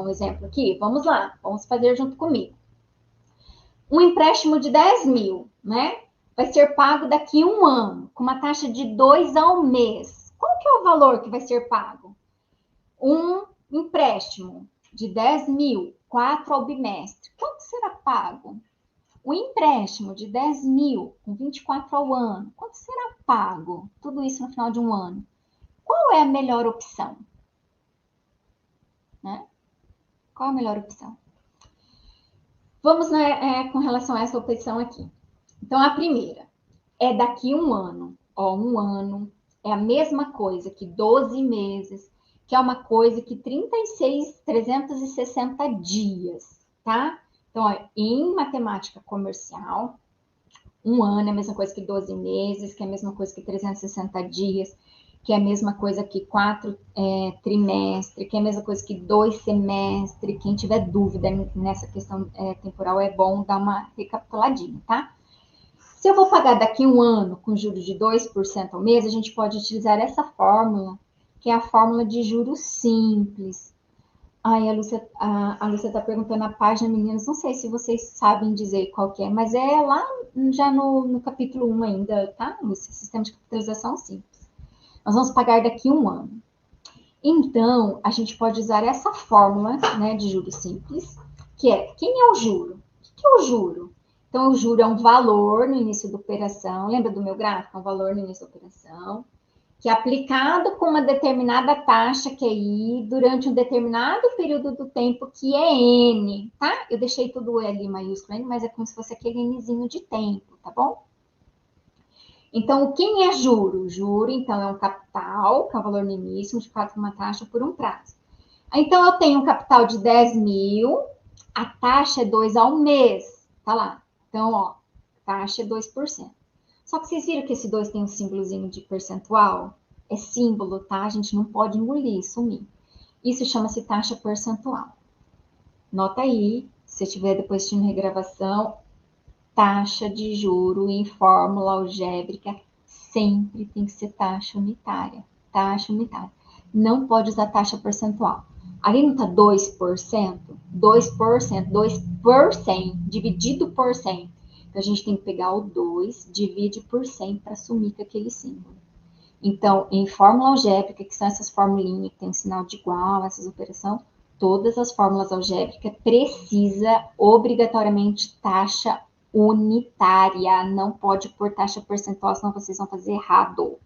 então um exemplo aqui? Vamos lá, vamos fazer junto comigo. Um empréstimo de 10 mil, né? Vai ser pago daqui a um ano, com uma taxa de 2 ao mês. Qual que é o valor que vai ser pago? Um empréstimo de 10 mil, 4 ao bimestre. Quanto será pago? O empréstimo de 10 mil, com 24 ao ano. Quanto será pago? Tudo isso no final de um ano. Qual é a melhor opção? Né? Qual a melhor opção? Vamos, né, com relação a essa opção aqui. Então, a primeira é daqui um ano. Ó, um ano é a mesma coisa que 12 meses, que é uma coisa que 360 dias, tá? Então, ó, em matemática comercial, um ano é a mesma coisa que 12 meses, que é a mesma coisa que 360 dias, que é a mesma coisa que 4 trimestres, que é a mesma coisa que 2 semestres. Quem tiver dúvida nessa questão temporal, é bom dar uma recapituladinha, tá? Se eu vou pagar daqui um ano com juros de 2% ao mês, a gente pode utilizar essa fórmula, que é a fórmula de juros simples. Ai, a Lúcia está perguntando na página, meninas, não sei se vocês sabem dizer qual que é, mas é lá já no capítulo 1 ainda, tá, Lúcia? Sistema de capitalização simples. Nós vamos pagar daqui um ano. Então, a gente pode usar essa fórmula, né, de juros simples, que é, quem é o juro? O que é o juro? Então, o juro é um valor no início da operação, lembra do meu gráfico? É um valor no início da operação, que é aplicado com uma determinada taxa QI durante um determinado período do tempo, que é N, tá? Eu deixei tudo L maiúsculo N, mas é como se fosse aquele Nzinho de tempo, tá bom? Então, quem é juro? Juro, então, é um capital, que é um valor no início, multiplicado por uma taxa por um prazo. Então, eu tenho um capital de 10 mil, a taxa é 2 ao mês, tá lá. Então, ó, taxa é 2%. Só que vocês viram que esse 2 tem um símbolozinho de percentual? É símbolo, tá? A gente não pode engolir, sumir. Isso chama-se taxa percentual. Nota aí, se estiver depois assistindo regravação, taxa de juro em fórmula algébrica sempre tem que ser taxa unitária. Taxa unitária. Não pode usar taxa percentual. Ali não está 2%? 2%, 2 por 100, dividido por 100. Então, a gente tem que pegar o 2, divide por 100 para sumir com aquele símbolo. Então, em fórmula algébrica, que são essas formulinhas que tem um sinal de igual, essas operações, todas as fórmulas algébricas precisa obrigatoriamente taxa unitária. Não pode pôr taxa percentual, senão vocês vão fazer errado.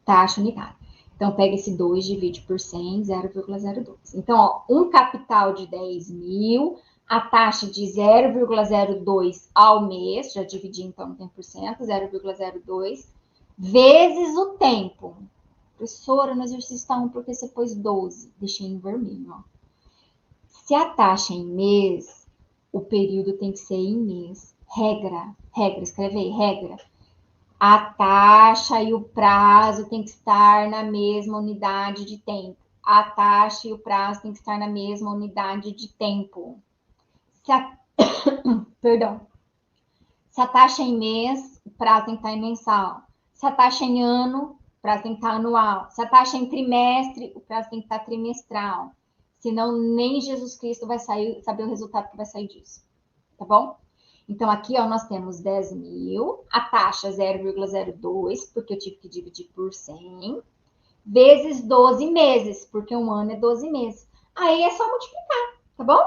Taxa unitária. Então, pega esse 2, divide por 100, 0,02. Então, ó, um capital de 10 mil, a taxa de 0,02 ao mês, já dividi então em por cento, 0,02, vezes o tempo. Professora, no exercício está 1 porque você pôs 12. Deixei em vermelho, ó. Se a taxa é em mês, o período tem que ser em mês. Regra, escreve aí, regra. A taxa e o prazo tem que estar na mesma unidade de tempo. A taxa e o prazo tem que estar na mesma unidade de tempo. Perdão. Se a taxa é em mês, o prazo tem que estar em mensal. Se a taxa é em ano, o prazo tem que estar anual. Se a taxa é em trimestre, o prazo tem que estar trimestral. Senão, nem Jesus Cristo vai saber o resultado que vai sair disso. Tá bom? Então, aqui, ó, nós temos 10 mil, a taxa 0,02, porque eu tive que dividir por 100, vezes 12 meses, porque um ano é 12 meses. Aí é só multiplicar, tá bom?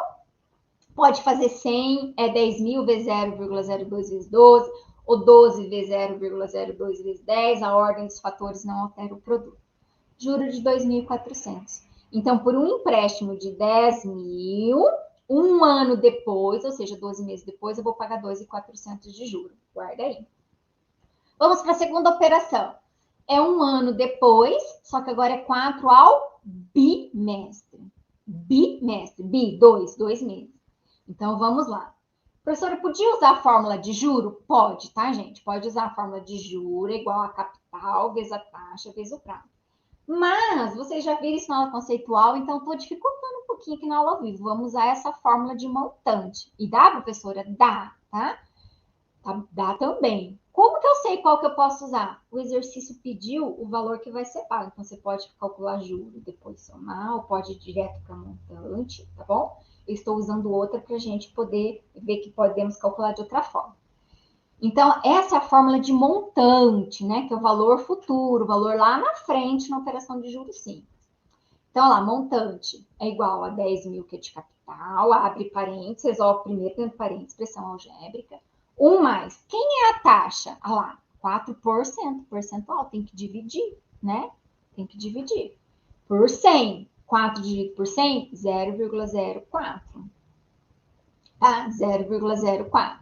Pode fazer 100, 10 mil vezes 0,02 vezes 12, ou 12 vezes 0,02 vezes 10, a ordem dos fatores não altera o produto. Juro de 2.400. Então, por um empréstimo de 10 mil, um ano depois, ou seja, 12 meses depois, eu vou pagar 2.400 de juros. Guarda aí. Vamos para a segunda operação. É um ano depois, só que agora é 4 ao bimestre. Bimestre, 2 meses. Então, vamos lá. Professora, podia usar a fórmula de juro? Pode, tá, gente? Pode usar a fórmula de juro igual a capital vezes a taxa vezes o prazo. Mas vocês já viram isso na aula conceitual, então estou dificultando um pouquinho aqui na aula ao vivo. Vamos usar essa fórmula de montante. E dá, professora? Dá, tá? Dá também. como que eu sei qual que eu posso usar? O exercício pediu o valor que vai ser pago. Então, você pode calcular juros, depois somar, ou pode ir direto para montante, tá bom? Eu estou usando outra para a gente poder ver que podemos calcular de outra forma. Então, essa é a fórmula de montante, né? Que é o valor futuro, o valor lá na frente na operação de juros simples. Então, lá, montante é igual a 10 mil que é de capital, abre parênteses, resolve primeiro dentro parênteses, expressão algébrica. 1 mais, quem é a taxa? Ah lá, 4%, percentual, tem que dividir, né? Tem que dividir. Por 100, 4 dividido por 100, 0,04. Tá? 0,04.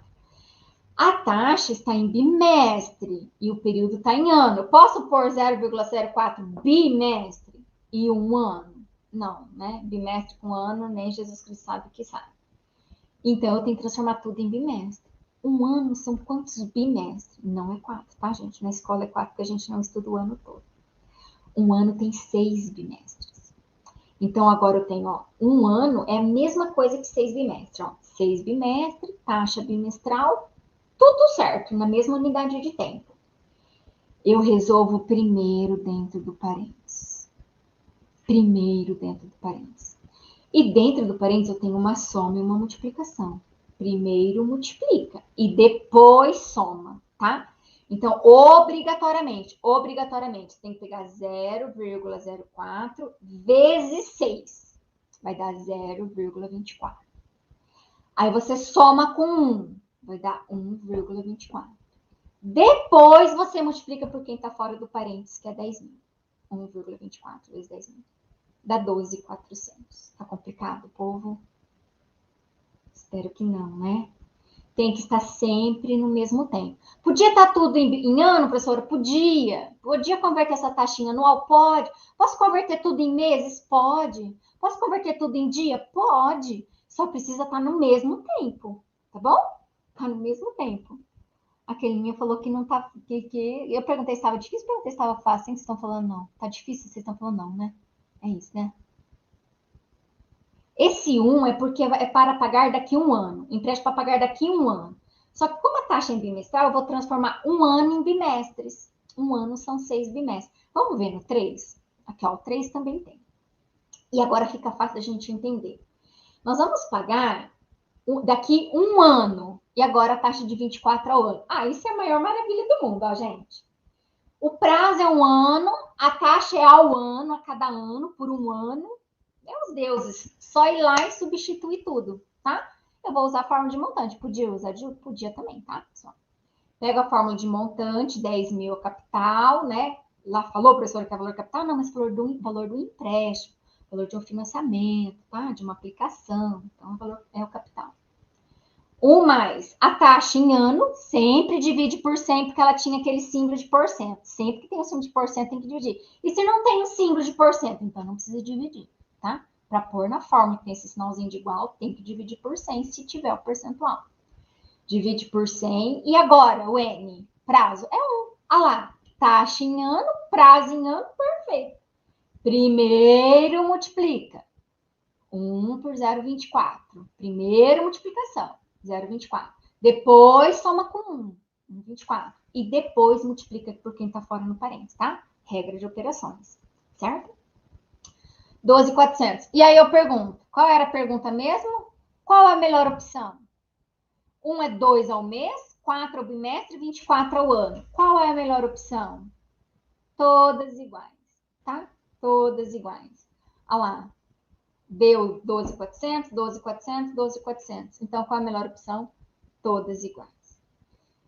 A taxa está em bimestre e o período está em ano. Eu posso pôr 0,04 bimestre e um ano? Não, né? Bimestre com ano, nem Jesus Cristo sabe o que sabe. Então, eu tenho que transformar tudo em bimestre. Um ano são quantos bimestres? Não é 4, tá, gente? Na escola é 4 porque a gente não estuda o ano todo. Um ano tem 6 bimestres. Então, agora eu tenho, ó, um ano é a mesma coisa que 6 bimestres. Ó, 6 bimestres, taxa bimestral, tudo certo, na mesma unidade de tempo. Eu resolvo primeiro dentro do parênteses. Primeiro dentro do parênteses. E dentro do parênteses eu tenho uma soma e uma multiplicação. Primeiro multiplica e depois soma, tá? Então, obrigatoriamente, tem que pegar 0,04 vezes 6. Vai dar 0,24. Aí você soma com 1. Vai dar 1,24. Depois você multiplica por quem está fora do parênteses, que é 10 mil. 1,24 vezes 10 mil. Dá 12.400. Tá complicado, povo? Espero que não, né? Tem que estar sempre no mesmo tempo. Podia estar tudo em ano, professora? Podia. Podia converter essa taxinha anual? Pode. Posso converter tudo em meses? Pode. Posso converter tudo em dia? Pode. Só precisa estar no mesmo tempo, tá bom? Tá no mesmo tempo. A Kelinha falou que não tá. Eu perguntei se estava difícil, perguntei se estava fácil. Vocês estão falando não. Tá difícil? Vocês estão falando não, né? É isso, né? Esse 1 é porque é para pagar daqui a um ano. Empréstimo para pagar daqui a um ano. Só que como a taxa é em bimestral, eu vou transformar um ano em bimestres. Um ano são 6 bimestres. Vamos ver no 3? Aqui, ó, o 3 também tem. E agora fica fácil da gente entender. Nós vamos pagar daqui um ano. E agora a taxa de 24 ao ano. Ah, isso é a maior maravilha do mundo, ó, gente. O prazo é um ano, a taxa é ao ano, a cada ano, por um ano. Meus deuses, só ir lá e substituir tudo, tá? Eu vou usar a fórmula de montante. Podia usar de Podia também, tá? Só. Pega a fórmula de montante, 10 mil capital, né? Lá falou, professor, que é valor capital? Não, mas valor do empréstimo, valor de um financiamento, tá? De uma aplicação. Então, o valor é o capital. 1 mais a taxa em ano, sempre divide por 100, porque ela tinha aquele símbolo de porcento. Sempre que tem um símbolo de porcento, tem que dividir. E se não tem um símbolo de porcento, então não precisa dividir, tá? Para pôr na fórmula que tem esse sinalzinho de igual, tem que dividir por 100 se tiver o percentual. Divide por 100. E agora, o N, prazo, é 1. Olha lá, taxa em ano, prazo em ano, perfeito. Primeiro multiplica. 1 por 0,24. Primeira multiplicação, 0,24. Depois soma com 1, 1,24. E depois multiplica por quem está fora no parênteses, tá? Regra de operações, certo? 12.400. E aí eu pergunto, qual era a pergunta mesmo? Qual é a melhor opção? 1 é 2 ao mês, 4 ao bimestre, 24 ao ano. Qual é a melhor opção? Todas iguais, tá? Todas iguais. Olha lá. Deu 12.400, 12.400, 12.400. Então, qual é a melhor opção? Todas iguais.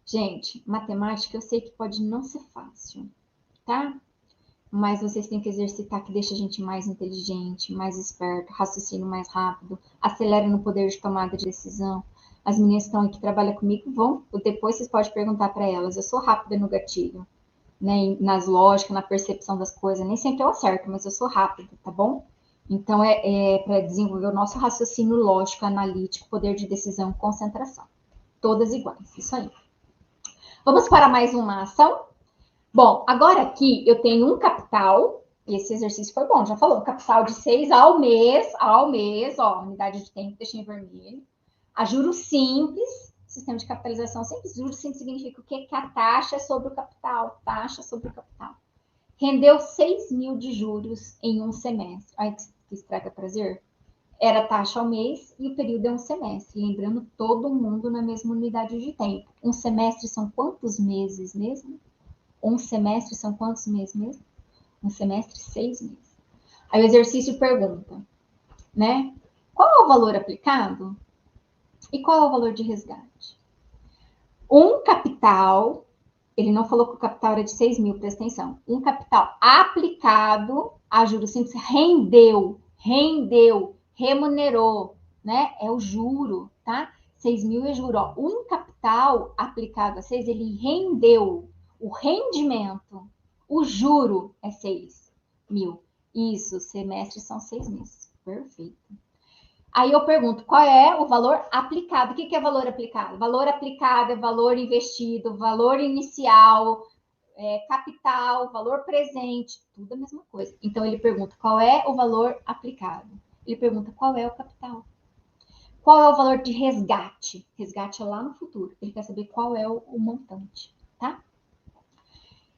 Gente, matemática eu sei que pode não ser fácil, tá? Mas vocês têm que exercitar, que deixa a gente mais inteligente, mais esperto, raciocínio mais rápido, acelera no poder de tomada de decisão. As meninas que estão aqui que trabalham comigo vão, depois vocês podem perguntar para elas. Eu sou rápida no gatilho, né? Nas lógicas, na percepção das coisas. Nem sempre eu acerto, mas eu sou rápida, tá bom? Então, é para desenvolver o nosso raciocínio lógico, analítico, poder de decisão, concentração. Todas iguais, isso aí. Vamos para mais uma ação? Bom, agora aqui eu tenho um capital, e esse exercício foi bom, já falou, capital de 6 ao mês, ó, unidade de tempo, deixei em vermelho. A juros simples, Sistema de capitalização simples, juros simples significa o quê? Que a taxa é sobre o capital, taxa sobre o capital. Rendeu 6 mil de juros em um semestre. Ai, que estraga prazer. Era taxa ao mês e o período é um semestre. Lembrando, todo mundo na mesma unidade de tempo. Um semestre são quantos meses mesmo? Um semestre são quantos meses mesmo? Um semestre, 6 meses. Aí o exercício pergunta, né? Qual é o valor aplicado e qual é o valor de resgate? Um capital, ele não falou que o capital era de 6 mil, presta atenção. Um capital aplicado a juros simples rendeu, remunerou, né? É o juro, tá? 6 mil é juro. Ó. Um capital aplicado a 6, ele rendeu. O rendimento, o juro é 6 mil. Isso, semestre são 6 meses. Perfeito. Aí eu pergunto, qual é o valor aplicado? O que é valor aplicado? Valor aplicado é valor investido, valor inicial, capital, valor presente, tudo a mesma coisa. Então ele pergunta, qual é o valor aplicado? Ele pergunta, qual é o capital? Qual é o valor de resgate? Resgate é lá no futuro. Ele quer saber qual é o montante, tá?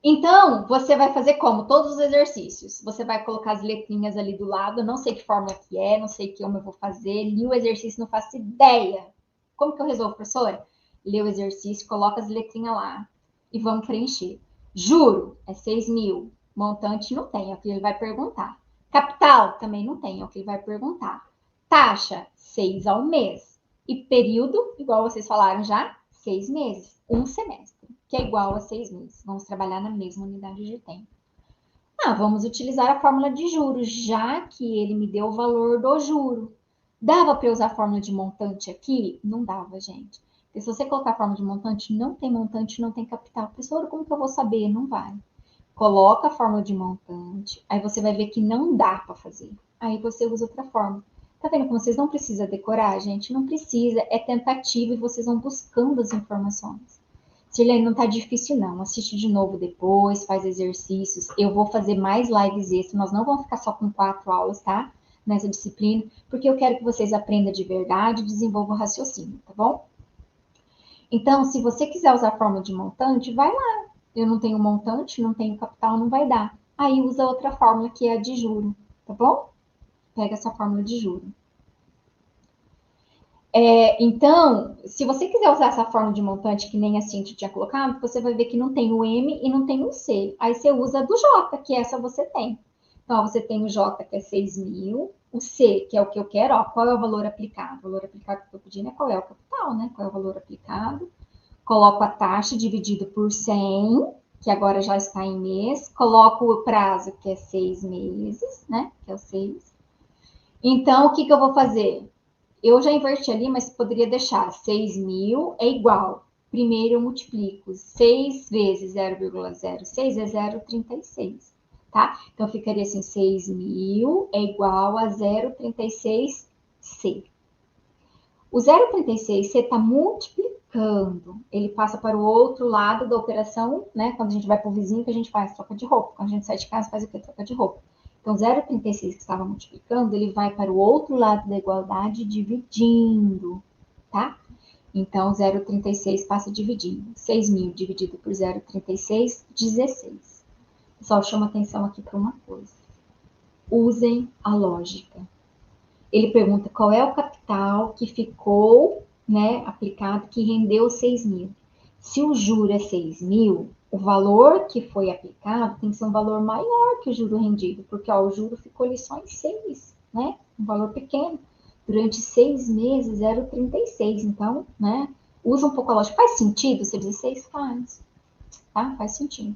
Então, você vai fazer como? Todos os exercícios. Você vai colocar as letrinhas ali do lado. Não sei que fórmula que é, não sei que eu vou fazer. Li o exercício, não faço ideia. Como que eu resolvo, professora? Lê o exercício, coloca as letrinhas lá e vamos preencher. Juro é 6 mil. Montante não tem, é o que ele vai perguntar. Capital também não tem, é o que ele vai perguntar. Taxa, 6 ao mês. E período, igual vocês falaram já, 6 meses. Um semestre, que é igual a 6 meses. Vamos trabalhar na mesma unidade de tempo. Vamos utilizar a fórmula de juros, já que ele me deu o valor do juro. Dava para usar a fórmula de montante aqui? Não dava, gente. Porque se você colocar a fórmula de montante, não tem capital. Professor, como que eu vou saber? Não vai. Coloca a fórmula de montante, aí você vai ver que não dá para fazer. Aí você usa outra fórmula. Tá vendo como vocês não precisam decorar, gente? Não precisa, é tentativa e vocês vão buscando as informações. Sirlene, não tá difícil não, assiste de novo depois, faz exercícios. Eu vou fazer mais lives extras, nós não vamos ficar só com 4 aulas, tá? Nessa disciplina, porque eu quero que vocês aprendam de verdade e desenvolvam o raciocínio, tá bom? Então, se você quiser usar a fórmula de montante, vai lá. Eu não tenho montante, não tenho capital, não vai dar. Aí usa outra fórmula que é a de juro, tá bom? Pega essa fórmula de juro. Então, se você quiser usar essa fórmula de montante que nem a Cintia tinha colocado, você vai ver que não tem o M e não tem o C. Aí você usa a do J, que essa você tem. Então, você tem o J, que é 6 mil, o C, que é o que eu quero, ó, qual é o valor aplicado? O valor aplicado que eu estou pedindo é qual é o capital, né? Qual é o valor aplicado? Coloco a taxa dividido por 100, que agora já está em mês. Coloco o prazo, que é 6 meses, né? Que é o 6. Então, o que eu vou fazer? Eu já inverti ali, mas poderia deixar 6 mil é igual. Primeiro eu multiplico 6 vezes 0,06 é 0,36, tá? Então ficaria assim, 6 mil é igual a 0,36C. O 0,36C está multiplicando. Ele passa para o outro lado da operação, né? Quando a gente vai para o vizinho, que a gente faz troca de roupa. Quando a gente sai de casa, faz o quê? Troca de roupa. Então, 0,36 que estava multiplicando, ele vai para o outro lado da igualdade dividindo, tá? Então, 0,36 passa dividindo. 6 mil dividido por 0,36, 16. Pessoal, chama atenção aqui para uma coisa. Usem a lógica. Ele pergunta qual é o capital que ficou, né, aplicado, que rendeu 6 mil. Se o juro é 6 mil, o valor que foi aplicado tem que ser um valor maior que o juro rendido, porque ó, o juro ficou ali só em 6, né? Um valor pequeno. Durante 6 meses, 0,36. Então, né? Usa um pouco a lógica. Faz sentido ser 16? Faz. Tá? Faz sentido.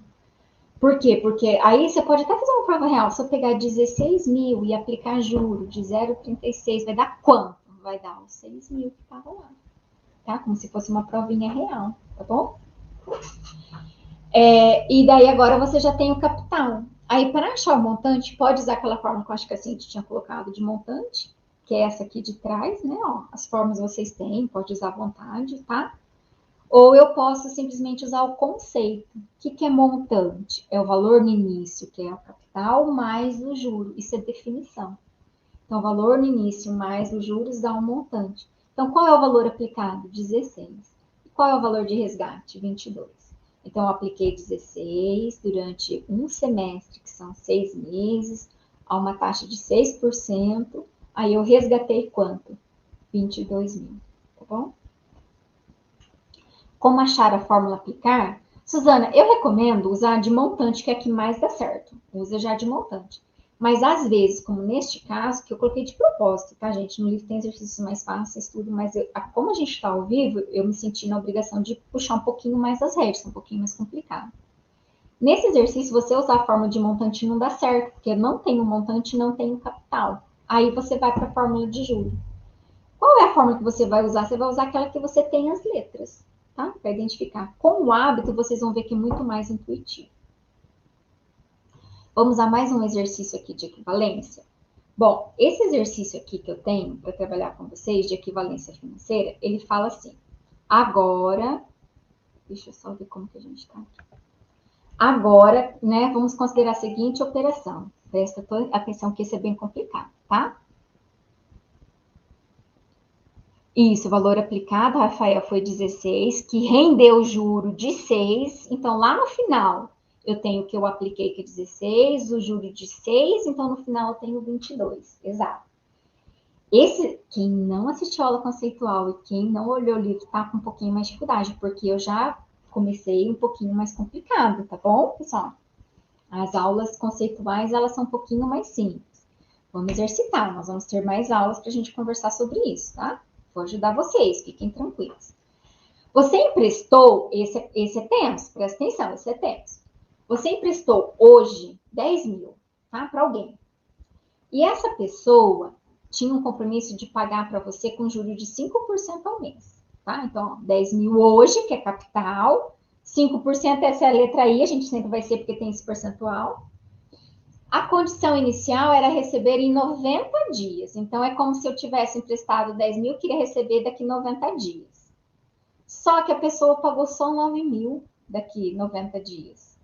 Por quê? Porque aí você pode até fazer uma prova real. Se eu pegar 16 mil e aplicar juro de 0,36, vai dar quanto? Vai dar os 6 mil que estavam lá. Tá? Como se fosse uma provinha real, tá bom? E daí agora você já tem o capital. Aí para achar o montante, pode usar aquela forma que eu acho que a Cintia tinha colocado de montante, que é essa aqui de trás, né? Ó, as formas vocês têm, pode usar à vontade, tá? Ou eu posso simplesmente usar o conceito. O que é montante? É o valor no início, que é o capital, mais o juro. Isso é definição. Então, o valor no início mais os juros dá um montante. Então, qual é o valor aplicado? 16. Qual é o valor de resgate? 22. Então, eu apliquei 16 durante um semestre, que são 6 meses, a uma taxa de 6%. Aí eu resgatei quanto? 22 mil, tá bom? Como achar a fórmula aplicar? Suzana, eu recomendo usar de montante, que é a que mais dá certo. Usa já de montante. Mas às vezes, como neste caso, que eu coloquei de propósito, tá, gente? No livro tem exercícios mais fáceis, tudo, mas como a gente está ao vivo, eu me senti na obrigação de puxar um pouquinho mais as rédeas, um pouquinho mais complicado. Nesse exercício, você usar a fórmula de montante não dá certo, porque não tem o montante, não tem o capital. Aí você vai para a fórmula de juros. Qual é a fórmula que você vai usar? Você vai usar aquela que você tem as letras, tá? Para identificar. Com o hábito, vocês vão ver que é muito mais intuitivo. Vamos a mais um exercício aqui de equivalência. Bom, esse exercício aqui que eu tenho para trabalhar com vocês de equivalência financeira, ele fala assim: agora, deixa eu só ver como que a gente está aqui. Agora, né, vamos considerar a seguinte operação. Presta atenção que isso é bem complicado, tá? Isso, o valor aplicado, Rafael, foi 16, que rendeu juro de 6. Então, lá no final, eu tenho que eu apliquei que é 16, o juro de 6, então no final eu tenho 22. Exato. Quem não assistiu a aula conceitual e quem não olhou o livro tá com um pouquinho mais de dificuldade, porque eu já comecei um pouquinho mais complicado, tá bom, pessoal? As aulas conceituais, elas são um pouquinho mais simples. Vamos exercitar, nós vamos ter mais aulas para a gente conversar sobre isso, tá? Vou ajudar vocês, fiquem tranquilos. Você emprestou, esse é tenso, presta atenção, esse é tenso. Você emprestou hoje 10 mil, tá? Para alguém. E essa pessoa tinha um compromisso de pagar para você com juros de 5% ao mês, tá? Então, 10 mil hoje, que é capital, 5%, essa é a letra I, a gente sempre vai ser porque tem esse percentual. A condição inicial era receber em 90 dias. Então, é como se eu tivesse emprestado 10 mil, queria receber daqui 90 dias. Só que a pessoa pagou só 9 mil daqui 90 dias.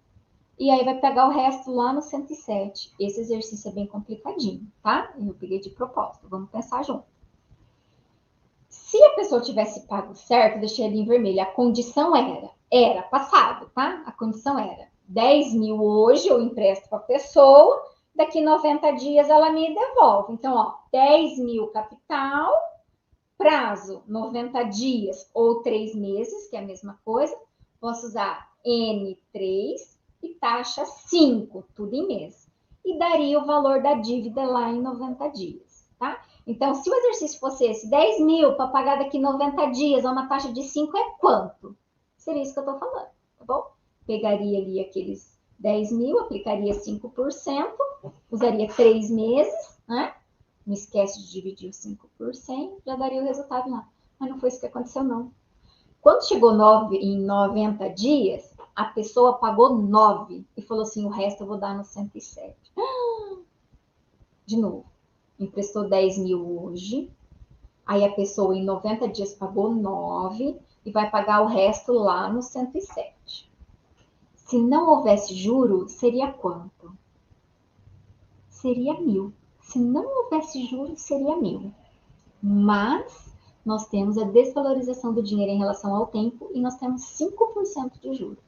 E aí vai pegar o resto lá no 107. Esse exercício é bem complicadinho, tá? Eu peguei de propósito. Vamos pensar junto. Se a pessoa tivesse pago certo, deixei ali em vermelho. A condição era passado, tá? A condição era 10 mil hoje eu empresto para a pessoa, daqui 90 dias ela me devolve. Então, ó, 10 mil capital, prazo 90 dias ou 3 meses, que é a mesma coisa. Posso usar N3 e taxa 5, tudo em mês. E daria o valor da dívida lá em 90 dias, tá? Então, se o exercício fosse esse, 10 mil para pagar daqui 90 dias a uma taxa de 5 é quanto? Seria isso que eu estou falando, tá bom? Pegaria ali aqueles 10 mil, aplicaria 5%, usaria 3 meses, né? Não esquece de dividir os 5 por 100, já daria o resultado lá. Mas não foi isso que aconteceu, não. Quando chegou em 90 dias, a pessoa pagou 9 e falou assim, o resto eu vou dar no 107. De novo, emprestou 10 mil hoje, aí a pessoa em 90 dias pagou 9 e vai pagar o resto lá no 107. Se não houvesse juro, seria quanto? Seria 1.000. Se não houvesse juros, seria 1.000. Mas nós temos a desvalorização do dinheiro em relação ao tempo e nós temos 5% de juros.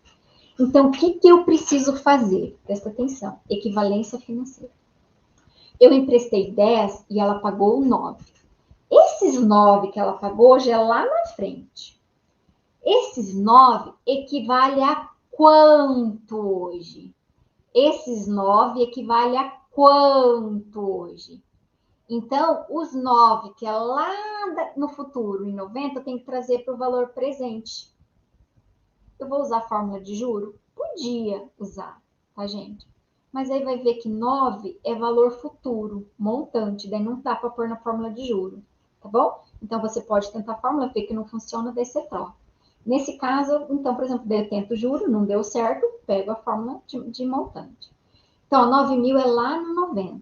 Então, o que eu preciso fazer? Presta atenção. Equivalência financeira. Eu emprestei 10 e ela pagou 9. Esses 9 que ela pagou já é lá na frente. Esses 9 equivale a quanto hoje? Esses 9 equivale a quanto hoje? Então, os 9 que é lá no futuro, em 90, eu tenho que trazer para o valor presente. Eu vou usar a fórmula de juro? Podia usar, tá, gente? Mas aí vai ver que 9 é valor futuro, montante, daí não dá para pôr na fórmula de juro, tá bom? Então, você pode tentar a fórmula, ver que não funciona, daí você troca. Nesse caso, então, por exemplo, eu tento o juro, não deu certo, pego a fórmula de montante. Então, 9 mil é lá no 90.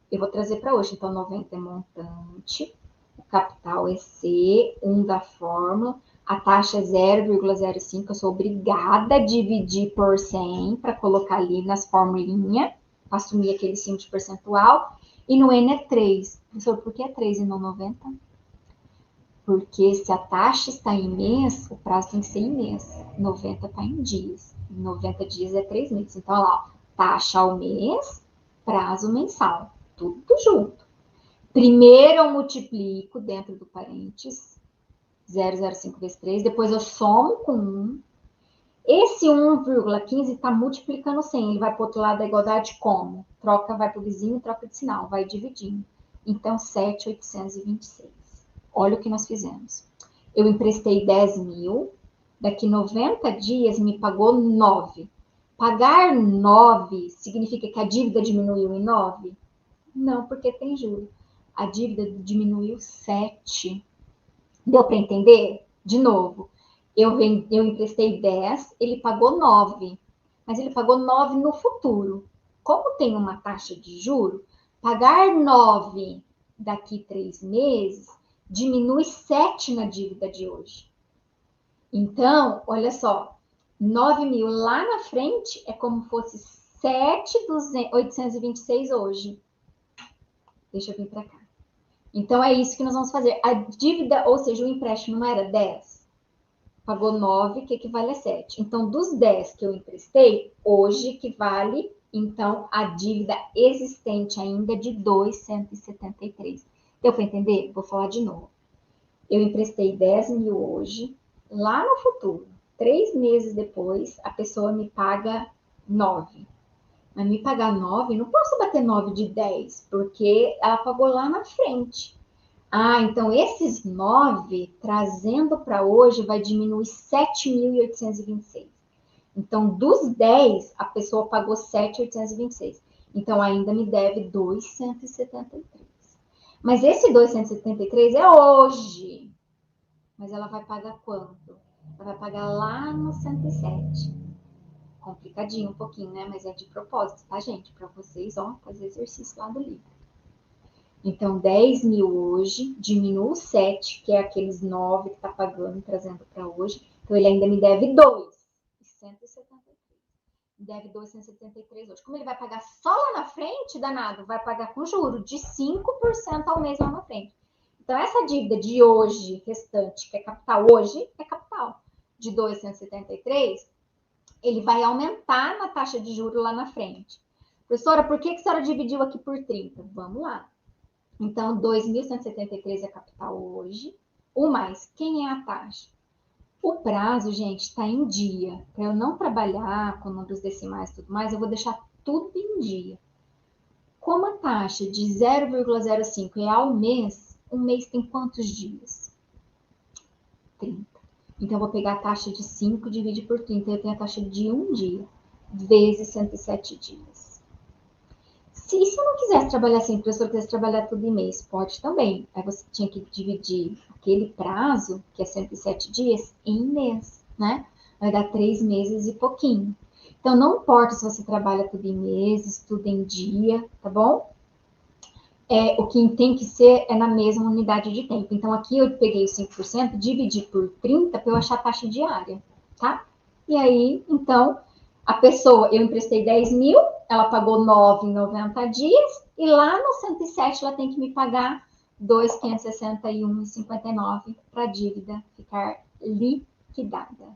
Eu vou trazer para hoje. Então, 90 é montante, o capital é C, 1 da fórmula, a taxa é 0,05, eu sou obrigada a dividir por 100 para colocar ali nas formulinhas, para assumir aquele 5 de percentual, e no N é 3. Professor, por que é 3 e não 90? Porque se a taxa está em mês, o prazo tem que ser em mês. 90 está em dias. 90 dias é 3 meses. Então, olha lá, taxa ao mês, prazo mensal. Tudo junto. Primeiro eu multiplico dentro do parênteses, 0,05 vezes 3. Depois eu somo com 1. Esse 1,15 está multiplicando 100. Ele vai para o outro lado da igualdade como? Troca, vai para o vizinho, troca de sinal, vai dividindo. Então, 7.826. Olha o que nós fizemos. Eu emprestei 10 mil, daqui 90 dias me pagou 9. Pagar 9 significa que a dívida diminuiu em 9? Não, porque tem juros. A dívida diminuiu 7. Deu para entender? De novo, eu emprestei 10, ele pagou 9, mas ele pagou 9 no futuro. Como tem uma taxa de juro, pagar 9 daqui 3 meses diminui 7 na dívida de hoje. Então, olha só, 9 mil lá na frente é como fosse 7.826 hoje. Deixa eu vir para cá. Então, é isso que nós vamos fazer. A dívida, ou seja, o empréstimo não era 10? Pagou 9, que equivale a 7. Então, dos 10 que eu emprestei, hoje equivale, então, a dívida existente ainda de 273. Deu para entender? Vou falar de novo. Eu emprestei 10 mil hoje, lá no futuro, 3 meses depois, a pessoa me paga 9. Mas me pagar 9, não posso bater 9 de 10, porque ela pagou lá na frente. Ah, então esses 9, trazendo para hoje, vai diminuir 7.826. Então, dos 10, a pessoa pagou 7.826. Então, ainda me deve 273. Mas esse 273 é hoje. Mas ela vai pagar quanto? Ela vai pagar lá no 107. Complicadinho um pouquinho, né? Mas é de propósito, tá, gente? Para vocês, ó, fazer exercício lá do livro. Então, 10 mil hoje, diminui 7, que é aqueles 9 que está pagando, trazendo para hoje. Então, ele ainda me deve 2,173. Deve 2,173 hoje. Como ele vai pagar só lá na frente, danado, vai pagar com juro de 5% ao mês lá na frente. Então, essa dívida de hoje, restante, que é capital hoje, é capital. De 2,173, ele vai aumentar na taxa de juros lá na frente. Professora, por que a senhora dividiu aqui por 30? Vamos lá. Então, 2.173 é capital hoje. O mais, quem é a taxa? O prazo, gente, está em dia. Para eu não trabalhar com números decimais e tudo mais, eu vou deixar tudo em dia. Como a taxa de 0,05 é ao mês, um mês tem quantos dias? 30. Então, eu vou pegar a taxa de 5 e dividir por 30. Eu tenho a taxa de 1 dia, vezes 107 dias. Se eu não quisesse trabalhar assim, o professor quisesse trabalhar tudo em mês, pode também. Aí você tinha que dividir aquele prazo, que é 107 dias, em mês, né? Vai dar 3 meses e pouquinho. Então, não importa se você trabalha tudo em meses, tudo em dia, tá bom? O que tem que ser é na mesma unidade de tempo. Então, aqui eu peguei os 5%, dividi por 30 para eu achar a taxa diária, tá? E aí, então, a pessoa, eu emprestei 10 mil, ela pagou 9 em 90 dias, e lá no 107 ela tem que me pagar 2.561,59 para a dívida ficar liquidada.